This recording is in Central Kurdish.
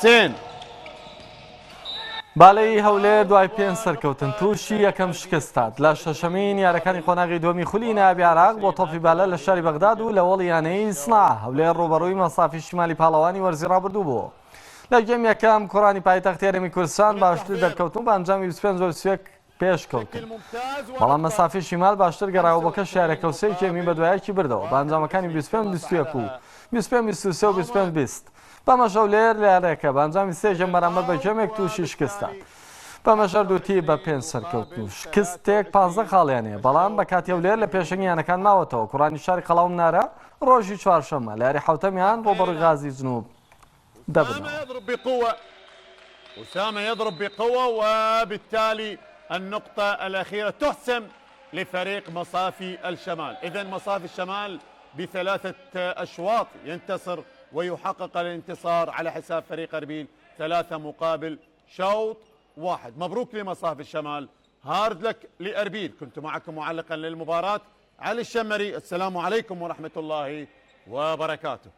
حسين باڵی هەولێر دوای پێنج سەرکەوتن تووشی یەکەم شکستات لە شەشەمین یاریەکانی قۆناغی دووەمی خولی نایابی عێراق بۆ تۆپی بالە لە شاری بەغداد و لە وەڵی یانەی سنعا. هەولێر ڕوبەڕووی مەسافی شمالی پاڵەوانی وەرزی ڕابردوو بوو. لە گەم یەکەم کوڕانی پایتەختی هەرێمی کوردستان باشتر دەرکەوتن بە ئەنجامی 25-21 پێشکەوتن، بەڵام مەسافی شیمال باشتر گەڕاوە بە کەش یاریەکە و سێ کێمی بە دوایەکی بردەوە بە ئەنجامەکانی 25-21 و 25-23 و 25-20. بەمەش هەولێر لە یاریەکە بە ئەنجامی سێژەم بەرامبەر بە گەمێک تووشی شکستات. بەمەژەر دووتی بە پێنج سەرکەوتن و شکستێک 15 خاڵیانەیە، بەڵام بە کاتی هەولێر لە پێشەنگیانەکان ماوەتەوە. کوڕانی شاری قەڵاو نارە ڕۆژی چوارشەممە لە یاری حوتەمیان ڕۆبەڕووی غازی جنوب دەبنەوە. أسامة يضرب بقوة وبالتالي النقطة الأخيرة تحسم لفريق مصافي الشمال. إذن مصافي الشمال ب3 أشواط ينتصر ويحقق الانتصار على حساب فريق أربيل 3 مقابل شوط 1. مبروك لمصافي الشمال، هارد لك لأربيل. كنت معكم معلقا للمباراة علي الشمري. السلام عليكم ورحمة الله وبركاته.